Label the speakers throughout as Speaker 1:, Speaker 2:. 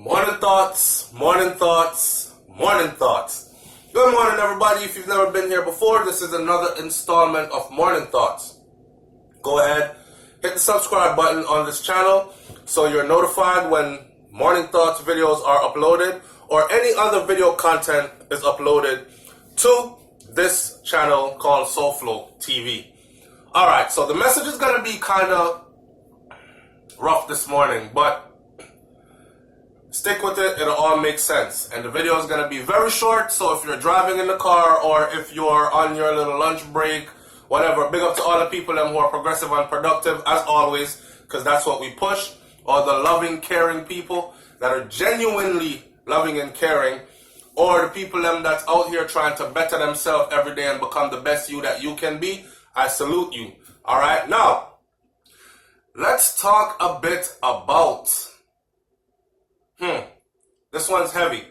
Speaker 1: Morning thoughts, morning thoughts, morning thoughts. Good morning, everybody. If you've never been here before, this is another installment of Morning Thoughts. Go ahead, hit the subscribe button on this channel so you're notified when Morning Thoughts videos are uploaded or any other video content is uploaded to this channel called SouFLoTV. Alright, so the message is going to be kind of rough this morning, but stick with it, it'll all make sense. And the video is going to be very short, so if you're driving in the car or if you're on your little lunch break, whatever, big up to all the people who are progressive and productive, as always, because that's what we push. All the loving, caring people that are genuinely loving and caring, or the people that's out here trying to better themselves every day and become the best you that you can be, I salute you. Alright, now, let's talk a bit about... This one's heavy.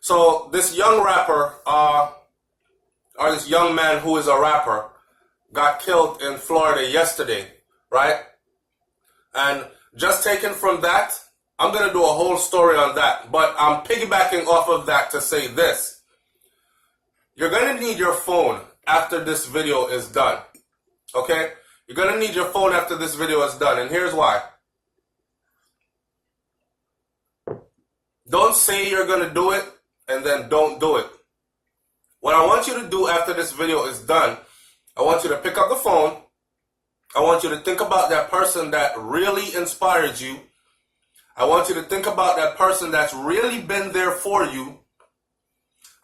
Speaker 1: So this young rapper, or this young man who is a rapper, got killed in Florida yesterday, right? And just taken from that, I'm going to do a whole story on that. But I'm piggybacking off of that to say this. You're going to need your phone after this video is done. Okay? You're going to need your phone after this video is done. And here's why. Don't say you're going to do it and then don't do it. What I want you to do after this video is done, I want you to pick up the phone. I want you to think about that person that really inspired you. I want you to think about that person that's really been there for you.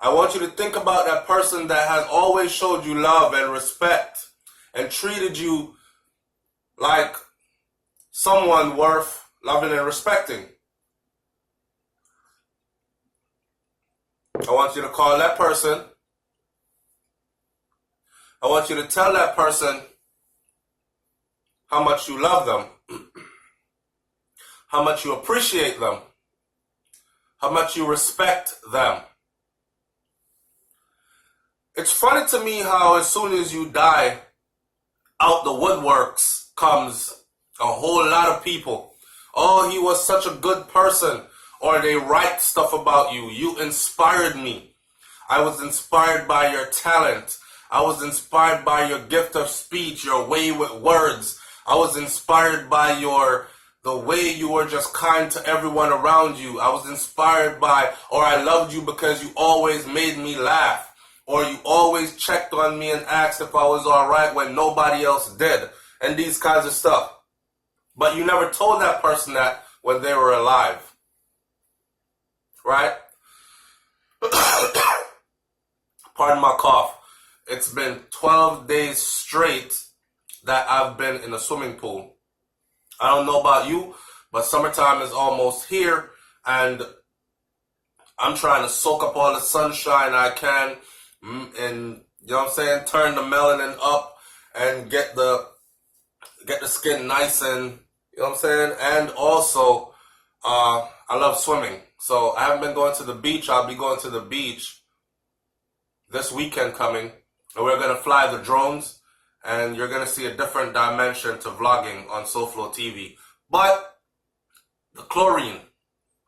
Speaker 1: I want you to think about that person that has always showed you love and respect and treated you like someone worth loving and respecting. I want you to call that person. I want you to tell that person how much you love them, how much you appreciate them, how much you respect them. It's funny to me how as soon as you die, out the woodworks comes a whole lot of people. Oh, he was such a good person. Or they write stuff about you. You inspired me. I was inspired by your talent. I was inspired by your gift of speech, your way with words. I was inspired by the way you were just kind to everyone around you. I was inspired by, or I loved you because you always made me laugh. Or you always checked on me and asked if I was all right when nobody else did. And these kinds of stuff. But you never told that person that when they were alive. Right? Pardon my cough. It's been 12 days straight that I've been in a swimming pool. I don't know about you, but summertime is almost here, and I'm trying to soak up all the sunshine I can, and you know what I'm saying, turn the melanin up and get the skin nice and, you know what I'm saying, and also I love swimming. So I haven't been going to the beach. I'll be going to the beach this weekend coming. And we're going to fly the drones. And you're going to see a different dimension to vlogging on SouFLoTV. But the chlorine,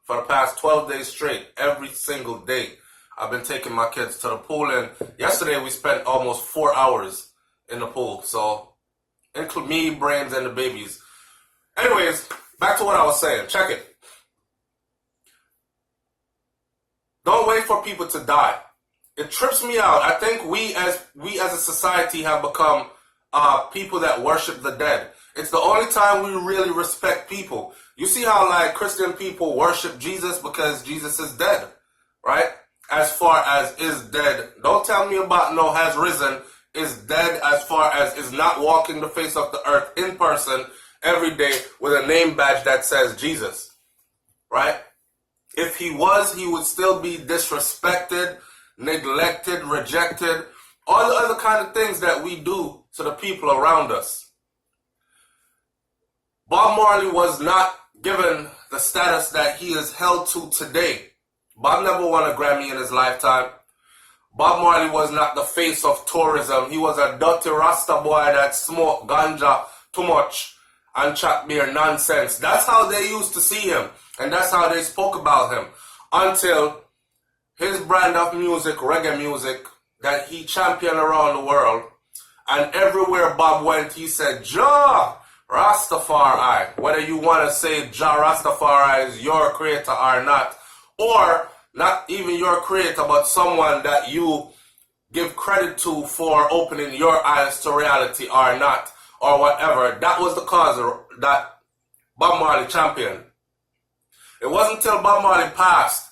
Speaker 1: for the past 12 days straight, every single day, I've been taking my kids to the pool. And yesterday we spent almost 4 hours in the pool. So include me, Brains, and the babies. Anyways, back to what I was saying. Check it. Don't wait for people to die. It trips me out. I think we as a society have become people that worship the dead. It's the only time we really respect people. You see how like Christian people worship Jesus because Jesus is dead, right? As far as is dead. Don't tell me about no has risen, is dead as far as is not walking the face of the earth in person every day with a name badge that says Jesus, right? If he was, he would still be disrespected, neglected, rejected, all the other kind of things that we do to the people around us. Bob Marley was not given the status that he is held to today. Bob never won a Grammy in his lifetime. Bob Marley was not the face of tourism. He was a dirty Rasta boy that smoked ganja too much and chat mere nonsense. That's how they used to see him, and that's how they spoke about him, until his brand of music, reggae music, that he championed around the world, and everywhere Bob went, he said, Jah Rastafari. Whether you want to say Jah Rastafari is your creator or not, or not even your creator, but someone that you give credit to for opening your eyes to reality or not, or whatever. That was the cause that Bob Marley championed. It wasn't until Bob Marley passed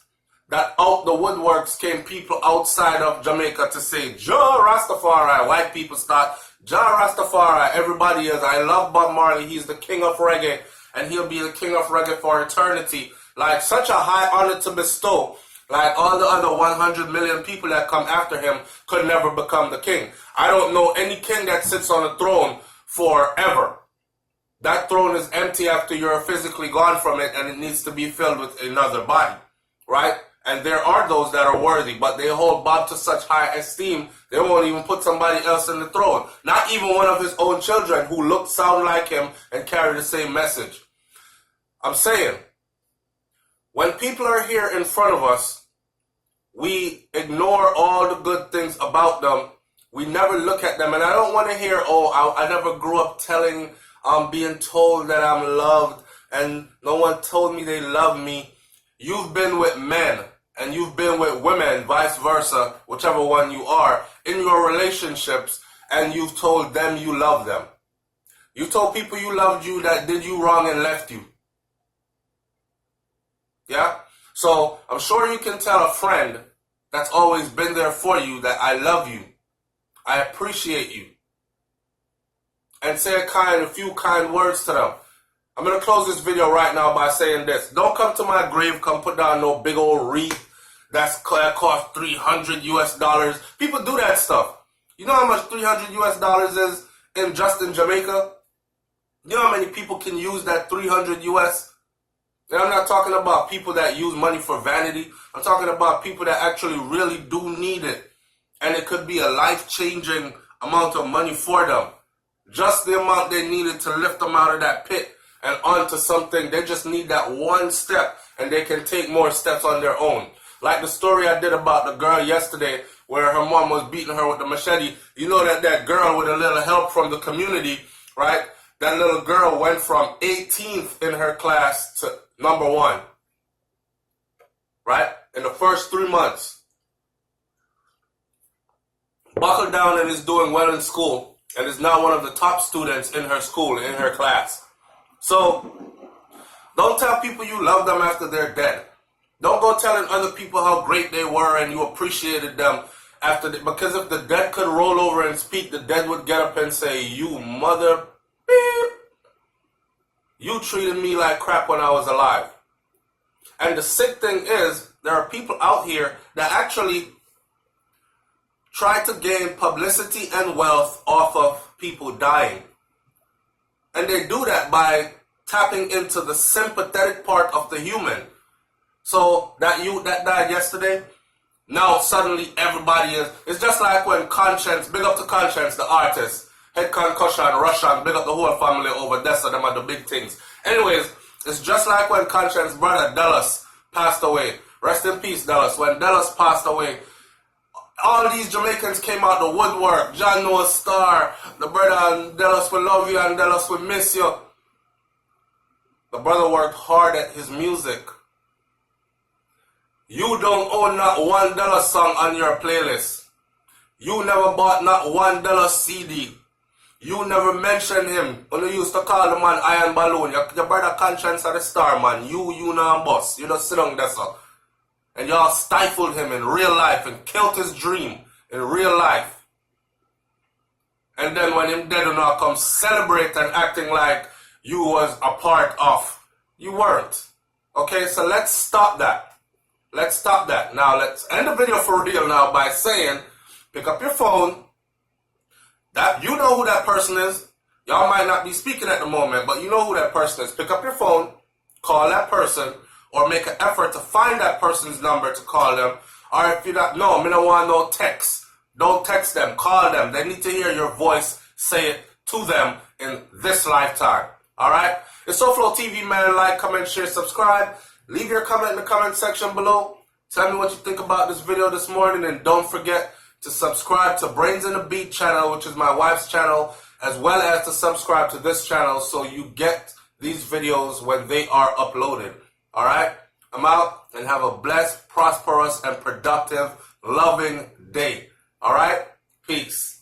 Speaker 1: that out the woodworks came people outside of Jamaica to say, Jah Rastafari. White people start, Jah Rastafari. Everybody is, I love Bob Marley. He's the king of reggae, and he'll be the king of reggae for eternity. Like, such a high honor to bestow. Like, all the other 100 million people that come after him could never become the king. I don't know any king that sits on a throne forever. That throne is empty after you're physically gone from it, and it needs to be filled with another body, right? And there are those that are worthy, but they hold Bob to such high esteem, they won't even put somebody else in the throne. Not even one of his own children who look, sound like him, and carry the same message. I'm saying, when people are here in front of us, we ignore all the good things about them. We never look at them. And I don't want to hear, oh, I never grew up being told that I'm loved, and no one told me they love me. You've been with men, and you've been with women, vice versa, whichever one you are, in your relationships, and you've told them you love them. You told people you loved you that did you wrong and left you. Yeah? So I'm sure you can tell a friend that's always been there for you that I love you, I appreciate you, and say a few kind words to them. I'm going to close this video right now by saying this. Don't come to my grave, come put down no big old wreath that cost $300 US. People do that stuff. You know how much $300 US is just in Jamaica? You know how many people can use that $300 US? And I'm not talking about people that use money for vanity. I'm talking about people that actually really do need it. And it could be a life-changing amount of money for them. Just the amount they needed to lift them out of that pit and onto something. They just need that one step, and they can take more steps on their own. Like the story I did about the girl yesterday where her mom was beating her with the machete. You know that girl, with a little help from the community, right? That little girl went from 18th in her class to number 1, right? In the first 3 months. Buckled down and is doing well in school, and is now one of the top students in her school, in her class. So, don't tell people you love them after they're dead. Don't go telling other people how great they were and you appreciated them after because if the dead could roll over and speak, the dead would get up and say, you mother beep, you treated me like crap when I was alive. And the sick thing is, there are people out here that actually try to gain publicity and wealth off of people dying. And they do that by tapping into the sympathetic part of the human. So that you that died yesterday, now suddenly everybody is. It's just like when Conscience, big up to Conscience, the artist, Head Concussion, Russian, big up the whole family over there, so them are the big things. Anyways, it's just like when Conscience brother Dallas passed away. Rest in peace, Dallas. When Dallas passed away, all these Jamaicans came out the woodwork. John Noah Star, the brother, and Dallas will love you and Dallas will miss you. The brother worked hard at his music. You don't own not $1 song on your playlist. You never bought not $1 CD. You never mentioned him. When you used to call the man Iron Balloon, your brother Conscience of the Star, man. You know boss. You just sit on there, sir. And y'all stifled him in real life and killed his dream in real life. And then when him dead and all come celebrate and acting like you was a part of. You weren't. Okay, so let's stop that. Let's stop that. Now let's end the video for real now by saying, pick up your phone. That you know who that person is. Y'all might not be speaking at the moment, but you know who that person is. Pick up your phone, call that person, or make an effort to find that person's number to call them. Or if you don't know, I don't want no text. Don't text them, call them. They need to hear your voice. Say it to them in this lifetime. Alright? It's SouFLoTV, man. Like, comment, share, subscribe. Leave your comment in the comment section below. Tell me what you think about this video this morning. And don't forget to subscribe to Brains and the Beat channel, which is my wife's channel, as well as to subscribe to this channel so you get these videos when they are uploaded. Alright? I'm out, and have a blessed, prosperous, and productive, loving day. Alright? Peace.